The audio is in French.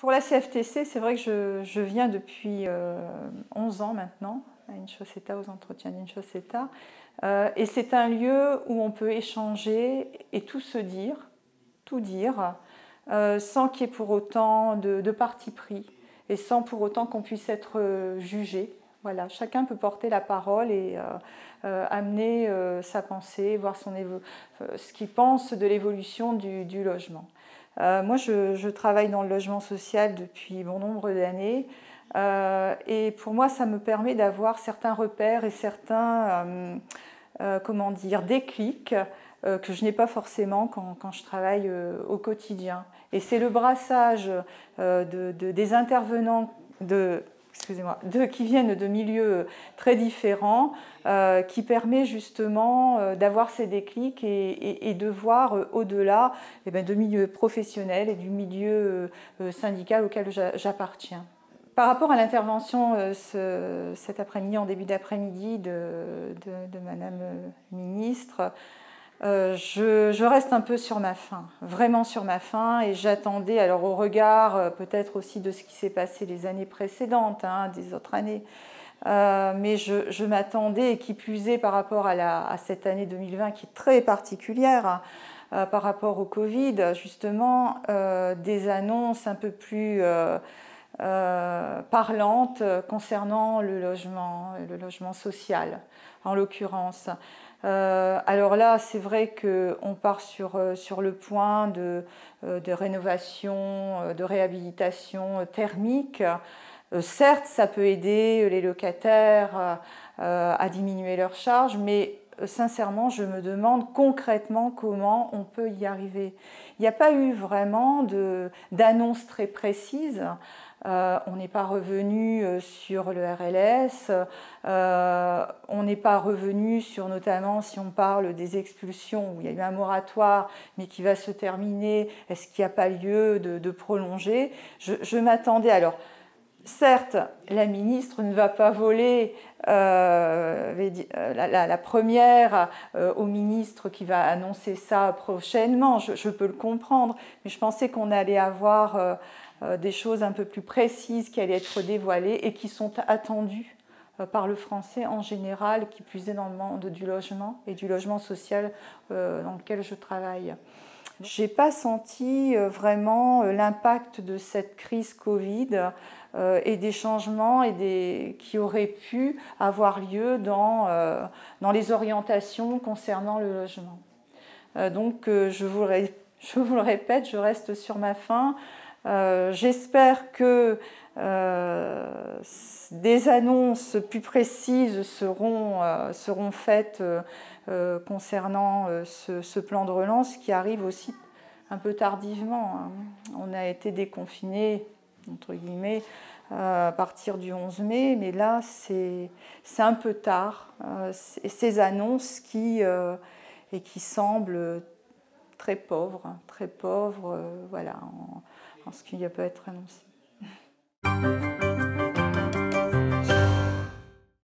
Pour la CFTC, c'est vrai que je viens depuis 11 ans maintenant à Inciosseta, aux entretiens d'Inciosseta. Et c'est un lieu où on peut échanger et tout se dire, tout dire, sans qu'il y ait pour autant de parti pris et sans pour autant qu'on puisse être jugé. Voilà, chacun peut porter la parole et amener sa pensée, voir ce qu'il pense de l'évolution du logement. Moi, je travaille dans le logement social depuis bon nombre d'années et pour moi, ça me permet d'avoir certains repères et certains comment dire, déclics que je n'ai pas forcément quand je travaille au quotidien. Et c'est le brassage des intervenants qui viennent de milieux très différents qui permet justement d'avoir ces déclics et de voir au-delà de milieu professionnel et du milieu syndical auquel j'appartiens. Par rapport à l'intervention cet après-midi, en début d'après-midi de Madame Ministre, je reste un peu sur ma faim, vraiment sur ma faim, et j'attendais, alors au regard peut-être aussi de ce qui s'est passé les années précédentes, des autres années, mais je m'attendais, et qui plus est par rapport à cette année 2020 qui est très particulière, par rapport au Covid, justement, des annonces un peu plus parlantes concernant le logement social, en l'occurrence. Alors là, c'est vrai qu'on part sur le point de rénovation, de réhabilitation thermique. Certes, ça peut aider les locataires à diminuer leurs charges, mais sincèrement, je me demande concrètement comment on peut y arriver. Il n'y a pas eu vraiment d'annonce très précise. On n'est pas revenu sur le RLS, on n'est pas revenu sur, notamment si on parle des expulsions, où il y a eu un moratoire mais qui va se terminer, est-ce qu'il n'y a pas lieu de prolonger? Je m'attendais, alors certes, la ministre ne va pas voler la première au ministre qui va annoncer ça prochainement, je peux le comprendre, mais je pensais qu'on allait avoir des choses un peu plus précises qui allaient être dévoilées et qui sont attendues par le Français en général, qui plus est dans le monde du logement et du logement social dans lequel je travaille. Je n'ai pas senti vraiment l'impact de cette crise Covid et des changements qui auraient pu avoir lieu dans les orientations concernant le logement. Donc je vous le répète, je reste sur ma faim. J'espère que des annonces plus précises seront faites concernant ce plan de relance qui arrive aussi un peu tardivement. On a été déconfinés, entre guillemets, à partir du 11 mai, mais là c'est un peu tard. Ces annonces qui semblent très pauvres, voilà, en ce qui peut être annoncé.